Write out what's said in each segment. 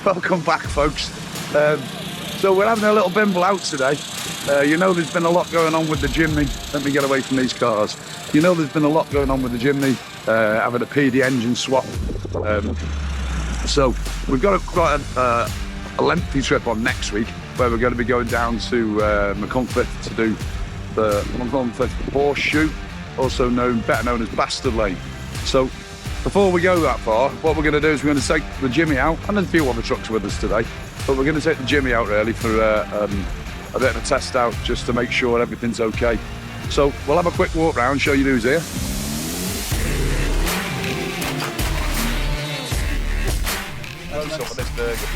Welcome back, folks. So we're having a little bimble out today. You know there's been a lot going on with the Jimny. Let me get away from these cars. You know there's been a lot going on with the Jimny, having a PD engine swap. So we've got quite a lengthy trip on next week where we're going to be going down to McConford to do the McConford Horseshoe, also better known as Bastard Lane. So before we go that far, what we're going to do is we're going to take the Jimmy out, and there's a few other trucks with us today, but we're going to take the Jimmy out really for a bit of a test out just to make sure everything's okay. So we'll have a quick walk round, show you who's here. Close up with this burger.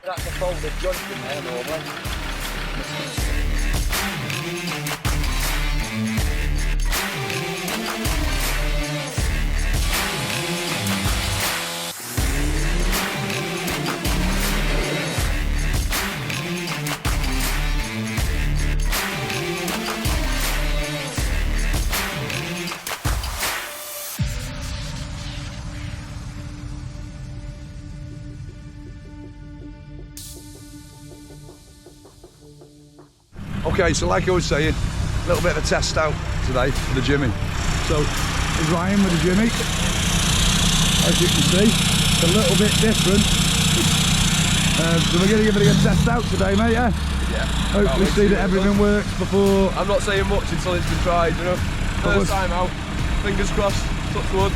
That's a folded joint in there normally. Okay, so like I was saying, a little bit of a test out today for the Jimmy. So, it's Ryan with the Jimmy. As you can see, it's a little bit different. So we're going to give it a good test out today, mate, yeah? Yeah. Hopefully see that everything works before... I'm not saying much until it's been tried, you know. First time out, fingers crossed, touch wood,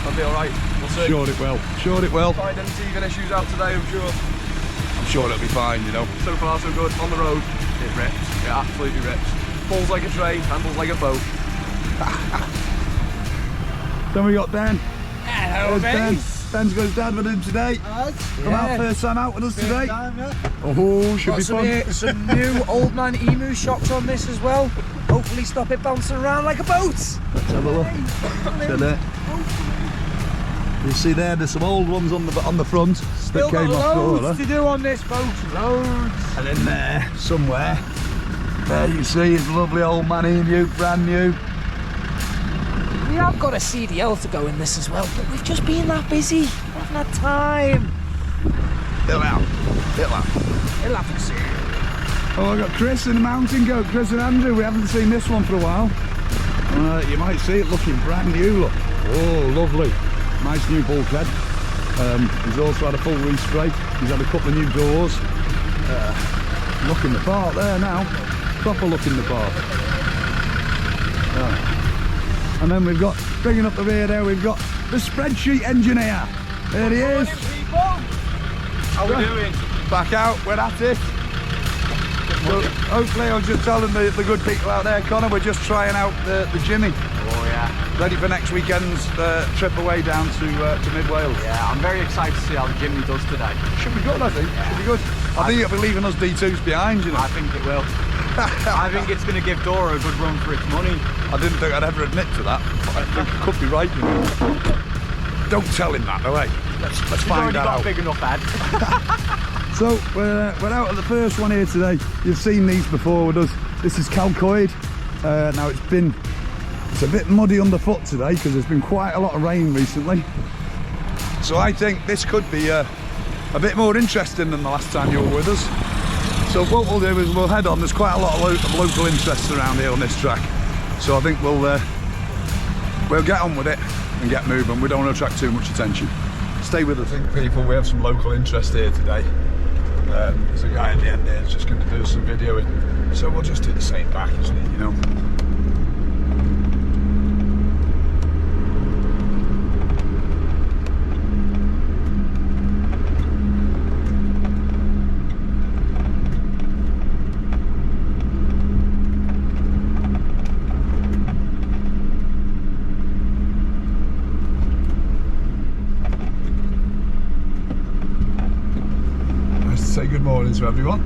I'll be alright. We'll see. Sure it will. Sure it will. Find any teething issues out today, I'm sure. I'm sure it'll be fine, you know. So far so good. On the road, it rips. It absolutely rips. Pulls like a train, handles like a boat. Then we got Ben. Hello, Ben. mate. Ben's got his dad with him today. Come out, first time out with us today. Oh, should be fun. Some new old man emu shocks on this as well. Hopefully stop it bouncing around like a boat. Let's have a look. So there. You see there's some old ones on the front Still that came got off loads to do on this boat, loads. And in there, somewhere, there you see his lovely old man emu, brand new. We have got a CDL to go in this as well, but we've just been that busy. We haven't had time. It'll happen. It'll happen soon. Oh, I've got Chris in the mountain goat, Chris and Andrew. We haven't seen this one for a while. You might see it looking brand new, look. Oh, lovely. Nice new bulkhead. He's also had a full respray. He's had a couple of new doors. Look in the part there now. Proper look in the part. And then we've got, bringing up the rear there, we've got the spreadsheet engineer. There he is. How we doing? Back out, we're at it. So hopefully I'll just tell them the good people out there, Connor, we're just trying out the Jimmy. Oh yeah. Ready for next weekend's trip away down to mid Wales. Yeah, I'm very excited to see how the Jimny does today. Should be good, I think. Yeah. Should be good. I think it'll be leaving us D2s behind, you know. I think it will. I think it's going to give Dora a good run for its money. I didn't think I'd ever admit to that, but I think it could be right, you know. Don't tell him that, though, eh? Let's find that out. He's already got a big enough head. So we're out at the first one here today. You've seen these before with us. This is Calcoid. Now it's a bit muddy underfoot today because there's been quite a lot of rain recently. So I think this could be a bit more interesting than the last time you were with us. So what we'll do is we'll head on. There's quite a lot of local interests around here on this track. So I think we'll get on with it and get moving. We don't want to attract too much attention. Stay with us. I think people, we have some local interest here today. There's a guy at the end there who's just going to do some videoing. So we'll just do the same back, isn't it, you know? Say good morning to everyone.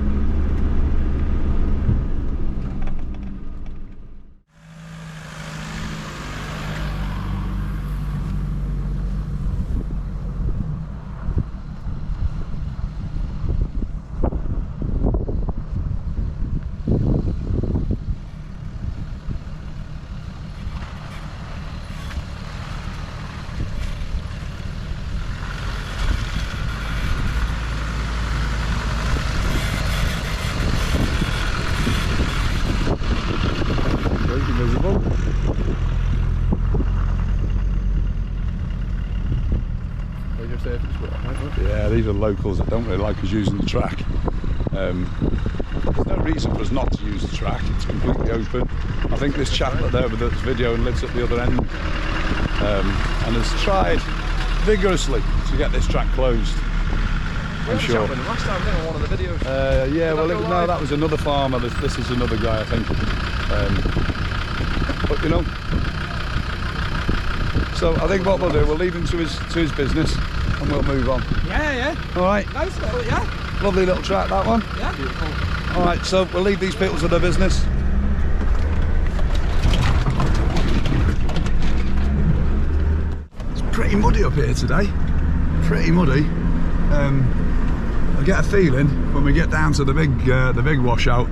if they work. Yeah, these are locals that don't really like us using the track. There's no reason for us not to use the track. It's completely open. I think this chap that there with this video and lives at the other end and has tried vigorously to get this track closed. I'm sure. Last time, didn't we, on one of the videos? Yeah, well, no, that was another farmer. This is another guy, I think. But you know, so I think what we'll do, we'll leave him to his business, and we'll move on. Yeah. All right. Nice little, yeah. Lovely little track, that one. Yeah. Beautiful. All right, so we'll leave these people to their business. It's pretty muddy up here today. Pretty muddy. I get a feeling when we get down to the big washout,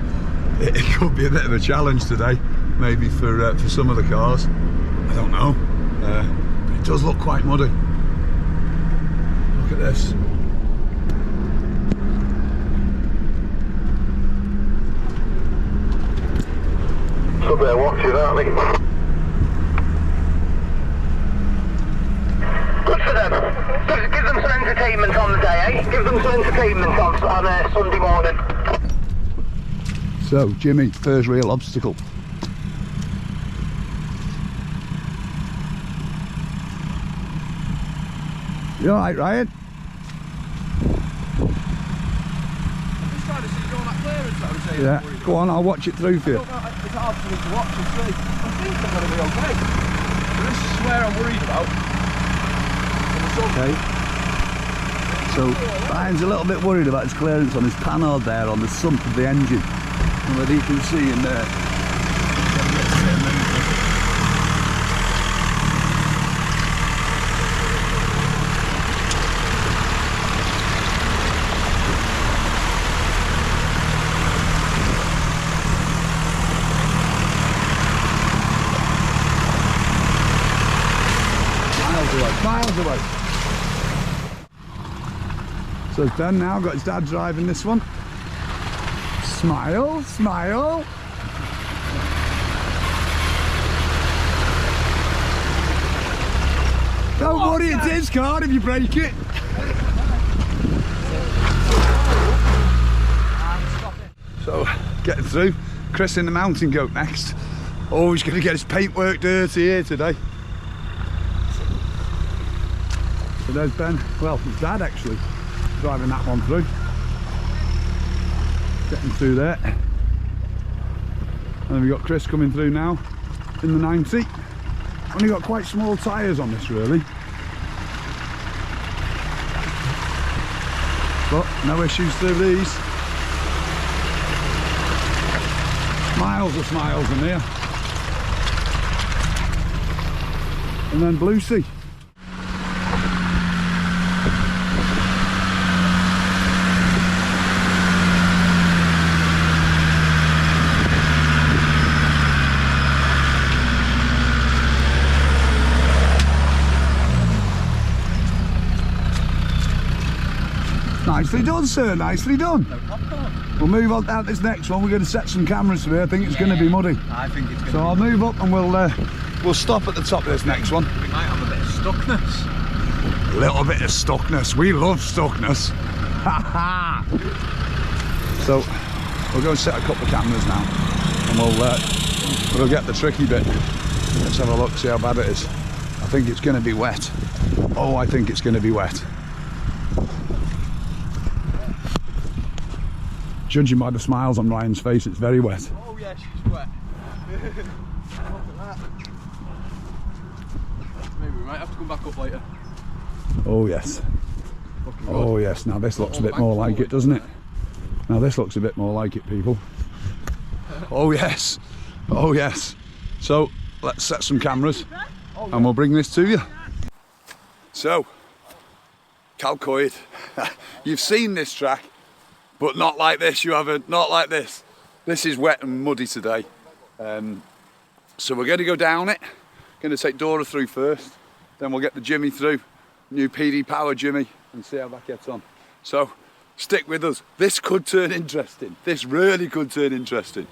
it could be a bit of a challenge today, maybe for some of the cars. I don't know. But it does look quite muddy. Look at this. So better watch it, aren't they? Good for them. Give them some entertainment on the day, eh? Give them some entertainment on Sunday morning. So, Jimmy, first real obstacle. You alright, Ryan? I'm just trying to see you on that clearance that I was saying. Yeah, go on, I'll watch it through for you. It's hard for me to watch and see. I think I'm going to be okay. But this is where I'm worried about. Okay. So Ryan's a little bit worried about his clearance on his panhard there on the sump of the engine. And whether you can see in there. Miles away. So it's Ben now, got his dad driving this one. Smile, smile. Don't worry, it's his car if you break it. So, getting through. Chris in the mountain goat next. Oh, he's going to get his paintwork dirty here today. So there's Ben, well, his dad actually, driving that one through. Getting through there. And then we've got Chris coming through now in the 90. Only got quite small tyres on this really. But no issues through these. Miles of smiles in here. And then Blue Sea. Nicely done, sir, nicely done. We'll move on out this next one. We're going to set some cameras to here. I think it's going to be muddy. I think it's going So I'll move up and we'll stop at the top of this next one. We might have a bit of stuckness. A little bit of stuckness. We love stuckness. So we'll go and set a couple of cameras now and we'll get the tricky bit. Let's have a look, see how bad it is. I think it's going to be wet. Oh, I think it's going to be wet. Judging by the smiles on Ryan's face, it's very wet. Oh yeah, she's wet. Look at that. Maybe we might have to come back up later. Oh yes. Oh yes, now this looks a bit more like it, doesn't it? Now this looks a bit more like it, people. Oh yes. Oh yes. So let's set some cameras and we'll bring this to you. So, Calcoid. You've seen this track, but not like this, you haven't, not like this. This is wet and muddy today. So we're going to go down it. Going to take Dora through first, then we'll get the Jimmy through, new PD Power Jimmy, and see how that gets on. So stick with us. This could turn interesting. This really could turn interesting.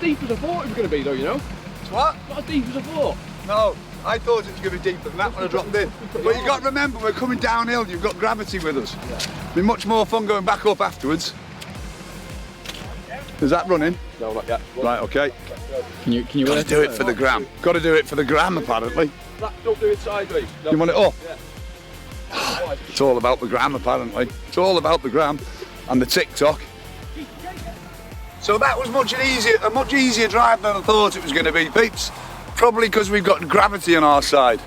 as deep as I thought it was going to be though, you know? It's what? Not as deep as I thought. No, I thought it was going to be deeper than that when I dropped in. But you've got to remember, we're coming downhill, you've got gravity with us. It'll be much more fun going back up afterwards. Is that running? No, not yet. Right, okay. Can you Got to do it for the gram. Got to do it for the gram, apparently. Don't do it sideways. No. You want it up? Yeah. It's all about the gram, apparently. It's all about the gram and the TikTok. So that was a much easier drive than I thought it was going to be, peeps. Probably because we've got gravity on our side.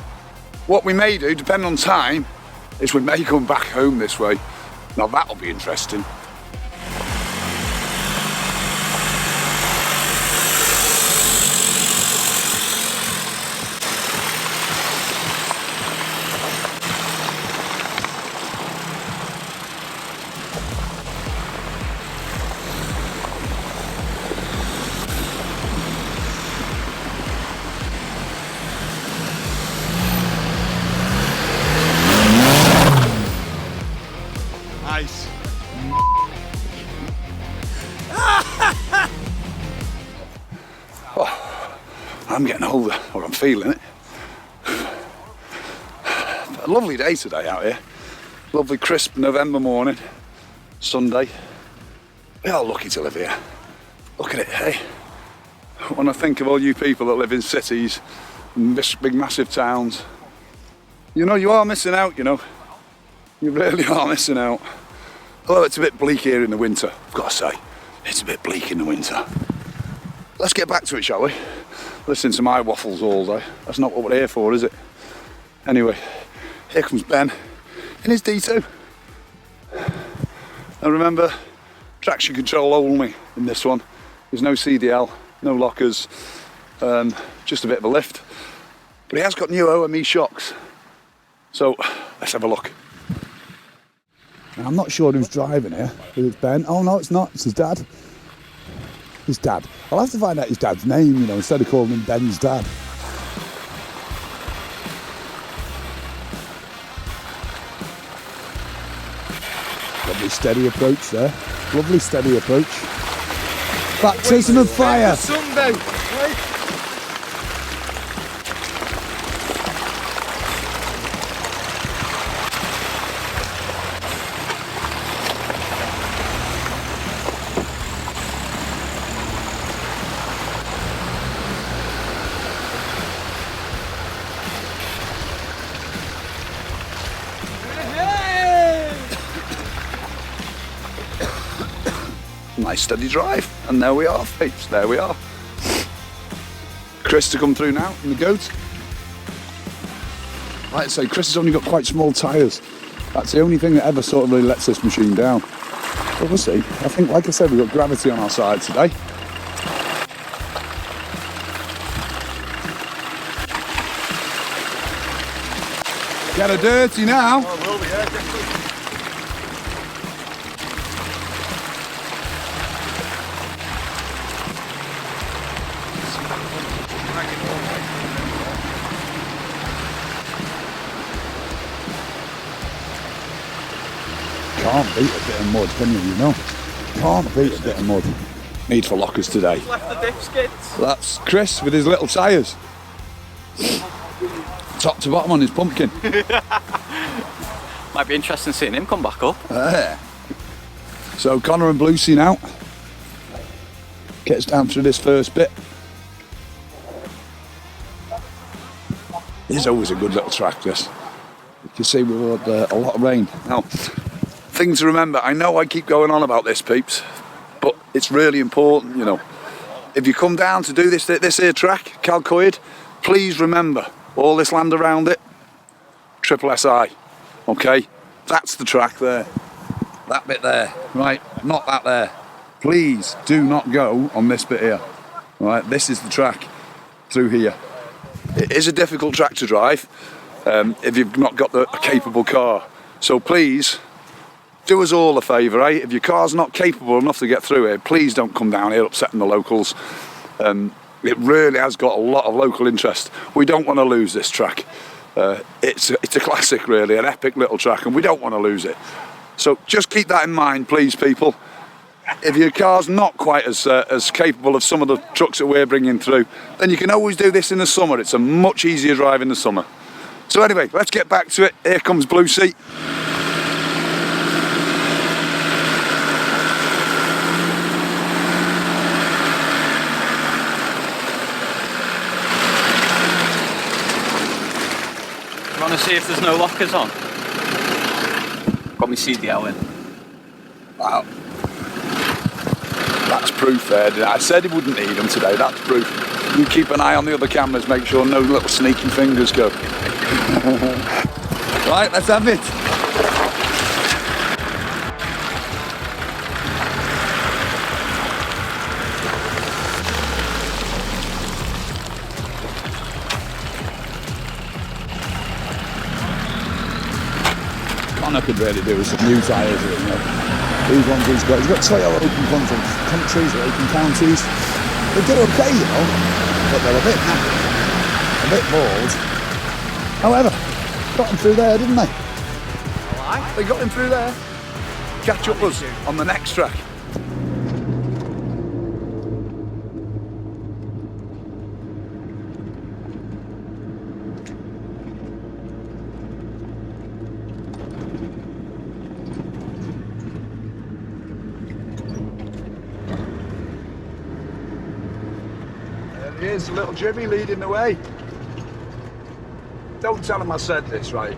What we may do, depending on time, is we may come back home this way. Now that'll be interesting. Nice. Oh, I'm getting older, or I'm feeling it. A lovely day today out here. Lovely crisp November morning, Sunday. We are lucky to live here. Look at it, hey? When I think of all you people that live in cities, and big massive towns, you know, you are missing out, you know. You really are missing out. Although it's a bit bleak here in the winter, I've got to say. It's a bit bleak in the winter. Let's get back to it, shall we? Listen to my waffles all day. That's not what we're here for, is it? Anyway, here comes Ben in his D2. And remember, traction control only in this one. There's no CDL, no lockers, just a bit of a lift. But he has got new OME shocks. So let's have a look. I'm not sure who's driving here. It's Ben. Oh no, it's not. It's his dad. His dad. I'll have to find out his dad's name, you know, instead of calling him Ben's dad. Lovely steady approach there. Lovely steady approach. Baptism of fire. Sunday. Right? Nice steady drive, and there we are, peeps, there we are. Chris to come through now in the goat. Like I say, Chris has only got quite small tyres. That's the only thing that ever sort of really lets this machine down. But we'll see. I think, like I said, we've got gravity on our side today. Get her dirty now. Oh, will be, yeah, definitely. Can't beat a bit of mud, can you know? Can't beat a bit of mud. Need for lockers today. Left the diff skids. That's Chris with his little tyres. Top to bottom on his pumpkin. Might be interesting seeing him come back up. So Connor and Bluesy now. Gets down through this first bit. It's always a good little track, this. You can see we've had a lot of rain. Now, thing to remember, I know I keep going on about this, peeps, but it's really important, you know. If you come down to do this here track, Calcoid, please remember, all this land around it, triple SI, okay? That's the track there. That bit there, right? Not that there. Please do not go on this bit here. Right, this is the track through here. It is a difficult track to drive if you've not got a capable car. So please, do us all a favour, eh? If your car's not capable enough to get through here, please don't come down here upsetting the locals. It really has got a lot of local interest. We don't want to lose this track. It's a classic, really, an epic little track, and we don't want to lose it. So just keep that in mind, please, people. if your car's not quite as capable of some of the trucks that we're bringing through, then you can always do this in the summer. It's a much easier drive in the summer. So anyway, let's get back to it. Here comes Blue Sea. Want to see if there's no lockers on? Got me CDL in. Wow. That's proof there. I said he wouldn't need them today. That's proof. You keep an eye on the other cameras, make sure no little sneaky fingers go. Right, let's have it. Connor could really do with some new tyres here, you know. These ones he's got. He's got Toyota open countries or open counties. They do okay, you know, but they're a bit nappy, a bit bald. However, got him through there, didn't they? They got him through there. Catch up us on the next track. Here's little Jimmy leading the way. Don't tell him I said this, right?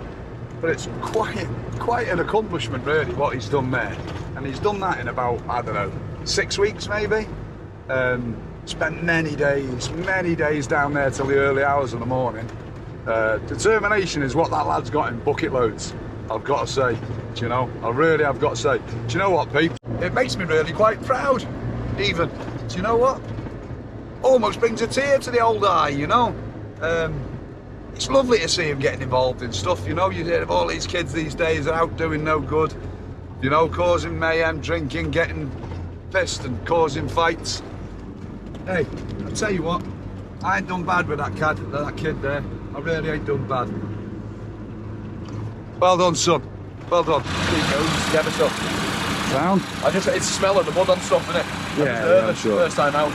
But it's quite an accomplishment, really, what he's done there. And he's done that in about, I don't know, 6 weeks maybe. Spent many days down there till the early hours of the morning. Determination is what that lad's got in bucket loads, I've got to say. Do you know? I really have got to say. Do you know what, Pete? It makes me really quite proud, even. Do you know what? Almost brings a tear to the old eye, you know. It's lovely to see him getting involved in stuff, you know. You hear of all these kids these days are out doing no good, you know, causing mayhem, drinking, getting pissed and causing fights. Hey, I'll tell you what, I ain't done bad with that kid there. I really ain't done bad. Well done, son. Well done. Never stuff. Sound? It's the smell of the mud and stuff, isn't it? Yeah, I'm sure. First time out.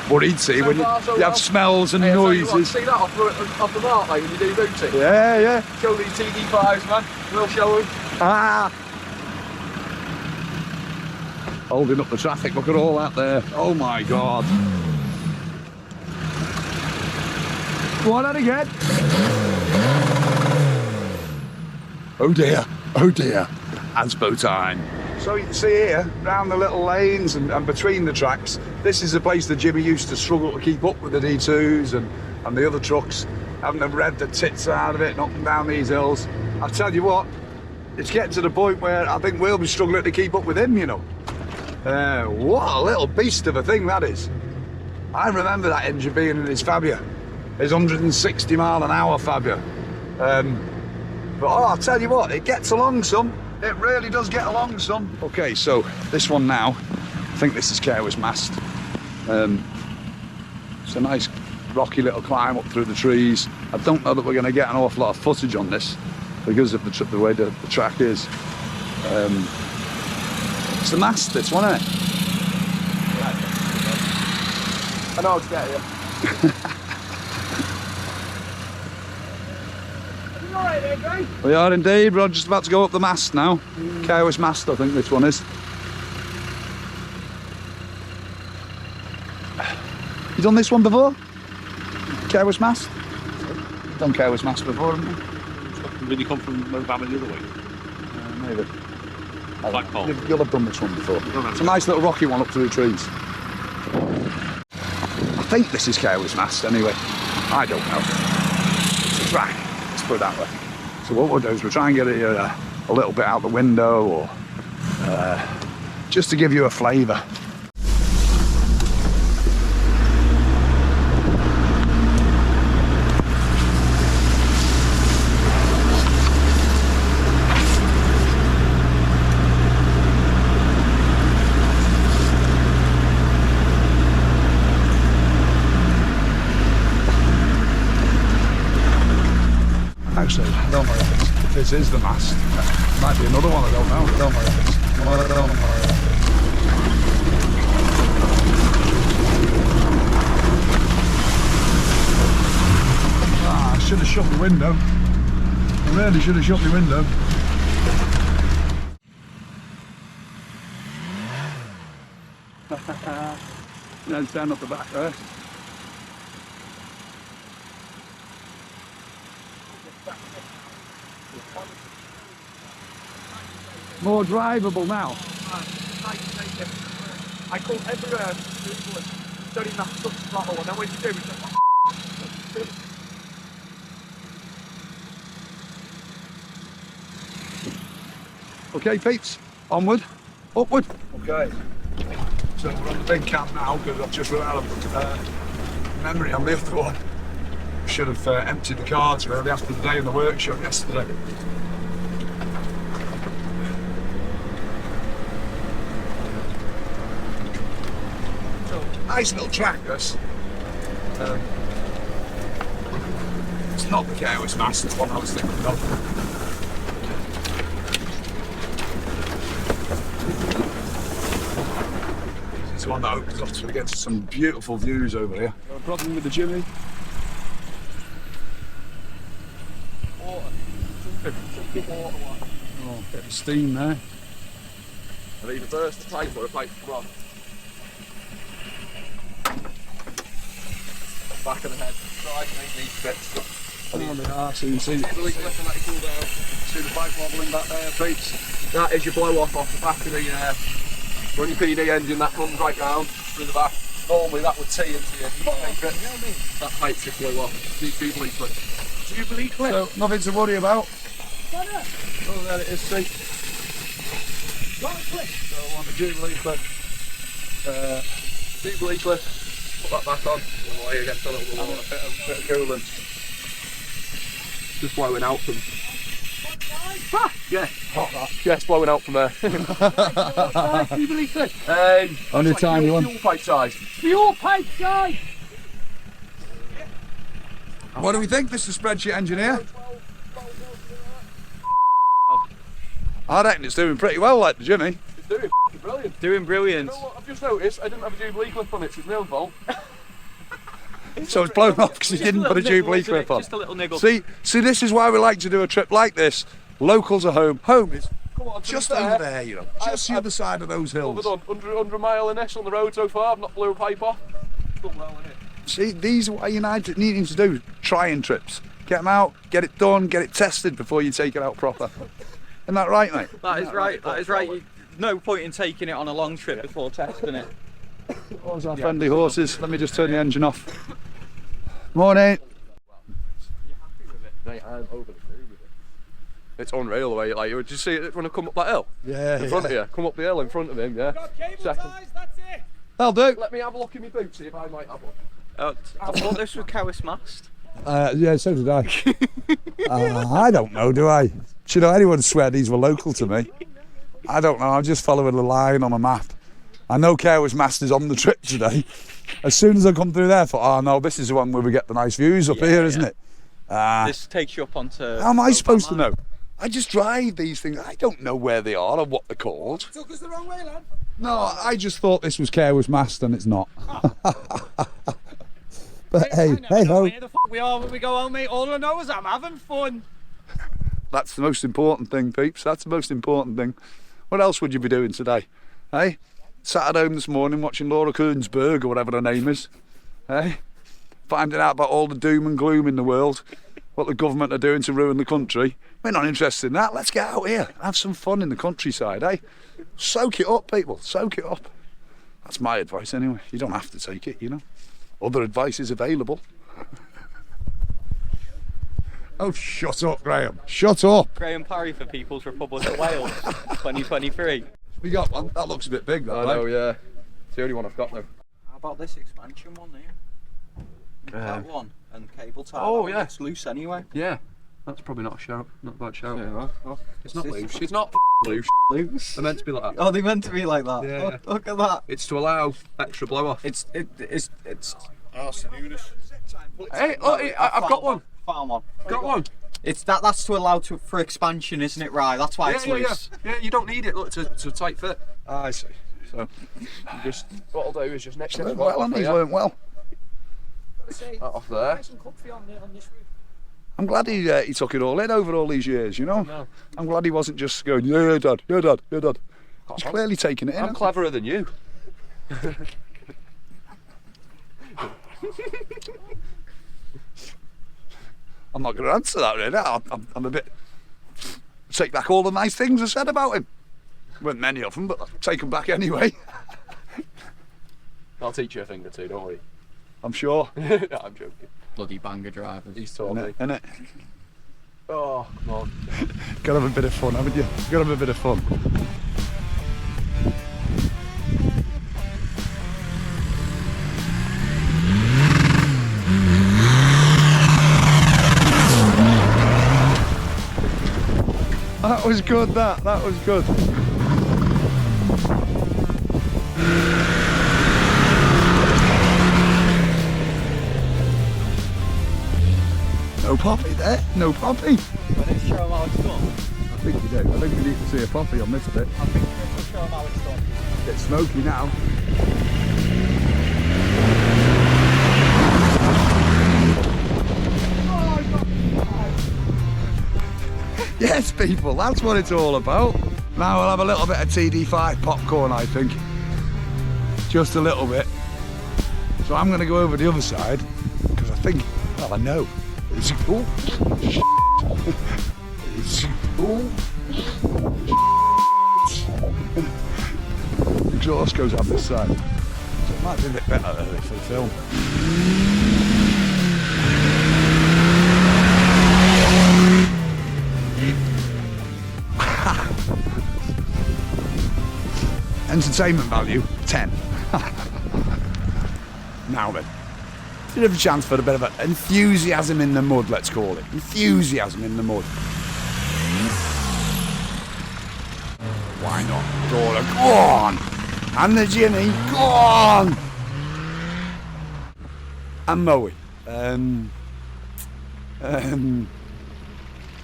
Worried, see, when you have smells and noises. See that off the mark, like when you do booty? Yeah. Show these TD5s, man. We'll show them. Ah! Holding up the traffic, look at all that there. Oh my God. Go on, and again. Oh dear. Anspo time. So you can see here, round the little lanes and between the tracks, this is the place that Jimmy used to struggle to keep up with the D2s and the other trucks, having to rev the tits out of it and up and down these hills. I tell you what, it's getting to the point where I think we'll be struggling to keep up with him, you know. What a little beast of a thing that is. I remember that engine being in his Fabia, his 160 mile an hour Fabia. But I'll tell you what, it gets along some. It really does get along some. Okay, so this one now, I think this is Calcoid's mast. It's a nice rocky little climb up through the trees. I don't know that we're going to get an awful lot of footage on this because of the way the track is. It's the mast, this one, isn't it? I know how to get here. Alright there, Greg? We are indeed. We're just about to go up the mast now. Calcoid's mast, I think this one is. You done this one before? Calcoid's mast? Done Calcoid's mast before, haven't you? Did you come from the other way? Maybe. Blackpool. You'll have done this one before. It's a nice little rocky one up through the trees. I think this is Calcoid's mast anyway. I don't know. It's a track, let's put it that way. So what we'll do is we'll try and get it a little bit out the window, or just to give you a flavour. Actually, I don't know if this is the mast. Might be another one, I don't know. I don't know. should have shut the window. I really should have shut the window. Yeah, it's down up the back there. More drivable now. I come everywhere, don't even have to touch the throttle, and then when you do, it's like, Okay, peeps, onward, upward. Okay, so we're on the big cam now because I've just run out of memory on the other one. Should have emptied the cards really after the day in the workshop yesterday. So, nice little track this. It's not the Careless Mass, it's one I was thinking of. It's one that opens up so we get to some beautiful views over here. no problem with the Jimny. Water. Oh, bit of steam there. I'll either burst the pipe or a pipe from back of the head. So I can make these bits. Oh, they are, so you can see. The leak left and let it cool down. See the pipe wobbling back there, peeps. That is your blow off the back of the run your PD engine, that runs right round through the back. Normally that would tee into your heat bit. That pipe just blew off. Jubilee clip. Jubilee clip? So, nothing to worry about. Oh, there it is, see. So I want the Jubilee clip. Jubilee clip. Put that back on. We'll lay against a little bit of Bit of coolant. just blowing out from. Ah, yeah, hot that. Yeah, it's blowing out from there. Jubilee clip. Only a like tiny one. Fuel pipe size. Fuel pipe size! What do we think, Mr. Spreadsheet Engineer? I reckon it's doing pretty well, like the Jimmy. It's doing brilliant. Doing brilliant. You know what I've just noticed? I didn't have a Jubilee clip on it, so it's my own fault. So it's blown off because he Just didn't put a little niggle, Jubilee isn't it? clip on. Just a little niggle. See, this is why we like to do a trip like this. Locals are home. Home is Come on, to just be fair, over there, you know. Just the other side of those hills. Overdone. 100 mile in this on the road so far. I've not blew a pipe off. Done well in it. See, these are what you're needing to do. Trying trips. Get them out, get it done, get it tested before you take it out proper. Isn't that right, mate? That is right. That is right. No point in taking it on a long trip before testing it. What's our friendly horses? Let me just turn the engine off. Morning. Mate, I'm over the moon with it. It's unreal the way, like, you just see it when I come up that hill. Yeah, In front of you. Come up the hill in front of him, yeah. Second. That'll do. Let me have a look in my boots, see if I might have one. I thought this was Cowis Mast. Yeah, so did I. I don't know, do I? Should anyone swear these were local to me? I don't know, I'm just following a line on a map. I know Careless Master's on the trip today. As soon as I come through there, I thought, oh no, this is the one where we get the nice views up here, isn't it? This takes you up onto. How am I supposed to know? I just drive these things. I don't know where they are or what they're called. Took us the wrong way, lad. No, I just thought this was Careless Master and it's not. But hey ho. Where the fuck we are when we go home, mate. All I know is I'm having fun. That's the most important thing, peeps. That's the most important thing. What else would you be doing today? Hey? Sat at home this morning watching Laura Koonsberg or whatever her name is. Hey? Finding out about all the doom and gloom in the world. What the government are doing to ruin the country. We're not interested in that. Let's get out here. Have some fun in the countryside, eh? Soak it up, people. Soak it up. That's my advice anyway. You don't have to take it, you know. Other advice is available. Oh, shut up, Graham. Shut up. Graham Parry for People's Republic of Wales 2023. We got one. That looks a bit big, that. I know, yeah. It's the only one I've got though. How about this expansion one here? That one and cable tie. Oh, that yeah. It's loose anyway. Yeah. That's probably not a shout. Not a bad shout. Yeah, It's not loose. It's not loose. loose. They're meant to be like that. Oh, they meant to be like that. Yeah. Oh, look at that. It's to allow extra blow off. It's. Hey, I've got one. Found one. Got one. It's that's to allow for expansion, isn't it? Right. That's why it's loose. Yeah, you don't need it. Look, it's a tight fit. I see. So, Just what I'll do is just next to well, and these weren't well. off there. Nice and comfy on this roof. I'm glad he took it all in over all these years, you know? No. I'm glad he wasn't just going, yeah, Dad, yeah, Dad, yeah, Dad. He's clearly taking it in. I'm cleverer than you. I'm not going to answer that, really. I'm a bit... Take back all the nice things I said about him. Weren't many of them, but I'll take them back anyway. I'll teach you a thing or two, don't worry. I'm sure. No, I'm joking. Bloody banger drivers. He's taught me. Innit? Oh, come on. Gotta have a bit of fun, haven't you? Gotta have a bit of fun. That was good, that was good. No poppy there, no poppy. But let's show them how it's done. I think we do. I think we need to see a poppy on this bit. I think we'll show them how it's done. It's smoky now. Yes, people, that's what it's all about. Now we'll have a little bit of TD5 popcorn, I think. Just a little bit. So I'm going to go over the other side, because I think, well, I know. It's, oh, it's, oh, exhaust goes up this side. So it might be a bit better early for the film. Entertainment value, 10. Now then, bit of a chance for a bit of an enthusiasm in the mud, let's call it. Enthusiasm in the mud. Why not? Dora, go on! And the Jimny, go on! And Moe.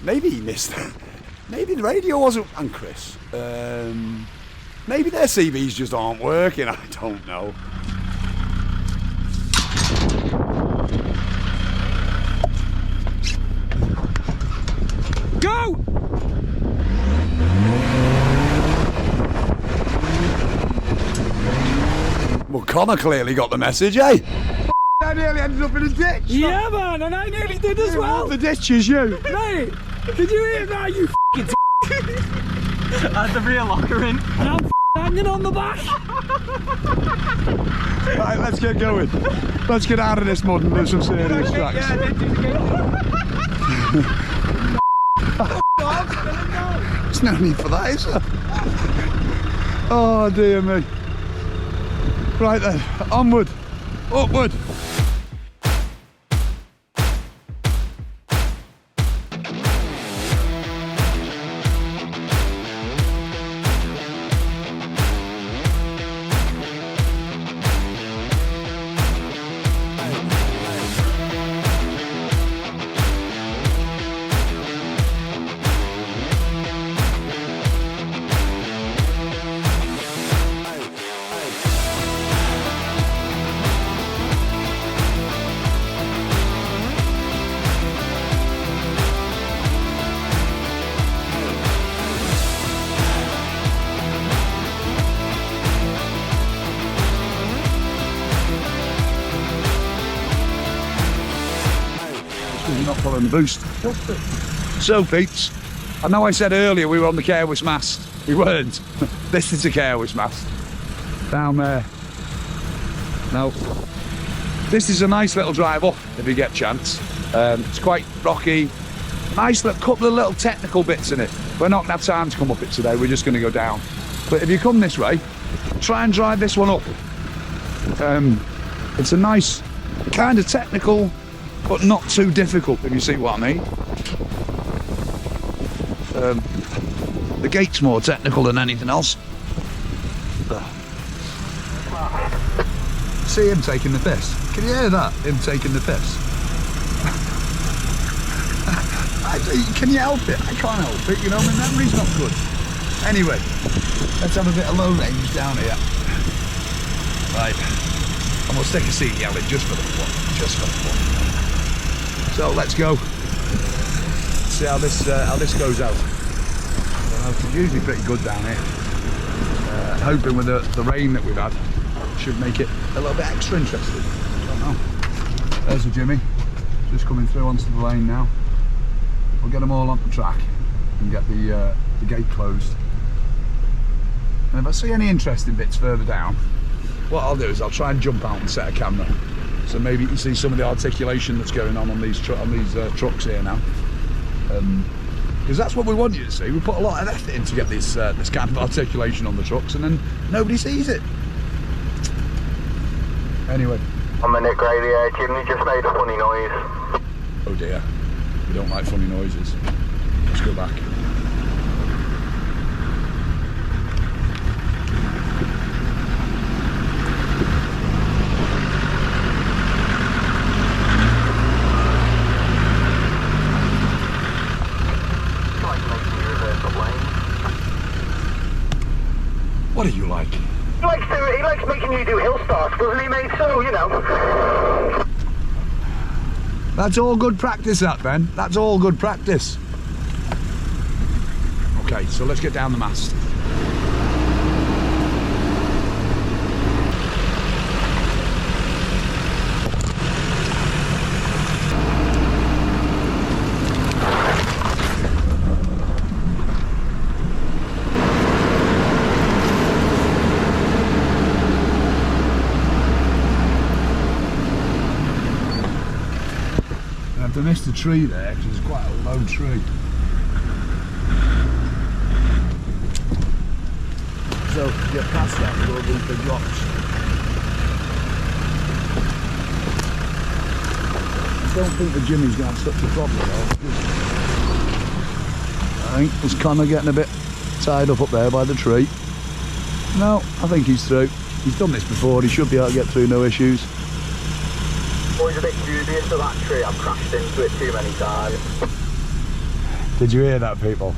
Maybe he missed that. Maybe the radio wasn't. And Chris. Maybe their CVs just aren't working, I don't know. Go! Well, Connor clearly got the message, eh? I nearly ended up in a ditch. Yeah, man, and I nearly did as well. The ditch is you. Mate, did you hear that, you f***ing Had the rear locker in. And I'm hanging on the back. Right, let's get going. Let's get out of this mud and do some serious tracks. There's no need for that, is there? Oh dear me. Right then, onward, upward. You're not following the boost. So, Pete's, I know I said earlier we were on the Carewis mast. We weren't. This is the Carewis mast. Down there. No. This is a nice little drive up if you get a chance. It's quite rocky. Nice little couple of little technical bits in it. We're not going to have time to come up it today. We're just going to go down. But if you come this way, try and drive this one up. It's a nice, kind of technical, but not too difficult, if you see what I mean. The gate's more technical than anything else. See him taking the piss? Can you hear that? Him taking the piss? Can you help it? I can't help it, you know, my memory's not good. Anyway, let's have a bit of low range down here. Right, and we'll stick a seat yelling just for the fun, just for the fun. So let's go. see how this goes out. It's usually pretty good down here. Hoping with the rain that we've had, should make it a little bit extra interesting. I don't know. There's the Jimmy, just coming through onto the lane now. We'll get them all on the track and get the gate closed. And if I see any interesting bits further down, what I'll do is I'll try and jump out and set a camera. So maybe you can see some of the articulation that's going on these trucks here now. Because that's what we want you to see. We put a lot of effort in to get this kind of articulation on the trucks, and then nobody sees it. Anyway. 1 minute, Grady. Jimny just made a funny noise. Oh dear. We don't like funny noises. Let's go back. What do you like? He likes making you do hill starts, doesn't he, mate? So, you know. That's all good practice, that, Ben. That's all good practice. Okay, so let's get down the mast. I missed a tree there because it's quite a low tree. So to get past that, we'll go these big rocks. I don't think the Jimmy's going to have such a problem though. I think there's Connor getting a bit tied up there by the tree. No, I think he's through. He's done this before, he should be able to get through, no issues. Always a bit dubious of that tree. I've crashed into it too many times. Did you hear that, people?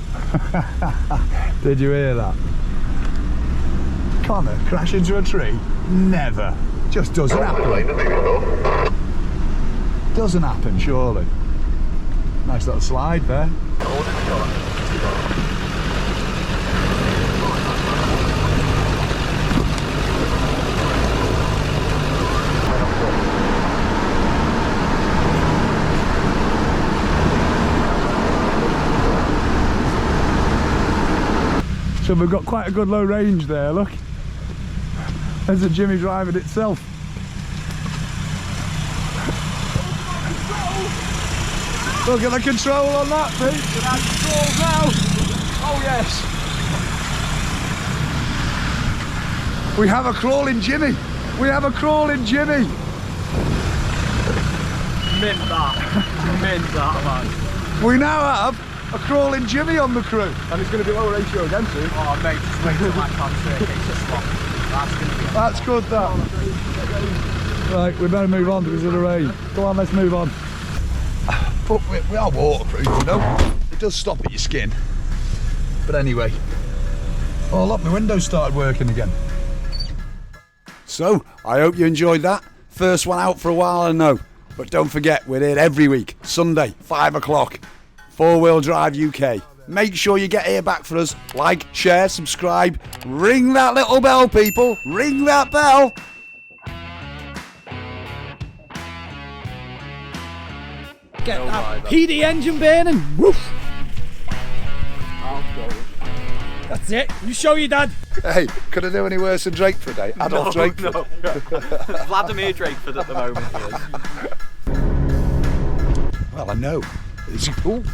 Did you hear that? Connor crash into a tree? Never. Just doesn't happen. Doesn't happen, surely. Nice little slide there. So we've got quite a good low range there, look. There's the Jimmy driving itself. Look at the control on that, Pete. It has control now. Oh yes. We have a crawling Jimmy. We have a crawling Jimmy. Mint that. Mint that, man. We now have a crawling Jimmy on the crew. And it's going to be low ratio again soon. Oh mate, just wait till my car circuit's a slot. That's going to be That's good, that. Right, we better move on because of the rain. Go on, let's move on. But we are waterproof, you know. It does stop at your skin. But anyway. Oh look, my window started working again. So, I hope you enjoyed that. First one out for a while, I know. But don't forget, we're here every week, Sunday, 5 o'clock. 4-Wheel Drive UK. Make sure you get here back for us. Like, share, subscribe. Ring that little bell, people. Ring that bell. Get that PD engine burning. Woof. That's it. You show your dad. Hey, could I do any worse than Drakeford, eh? Adolf Drakeford. No. Vladimir Drakeford at the moment, he is. Well, I know. It's cool.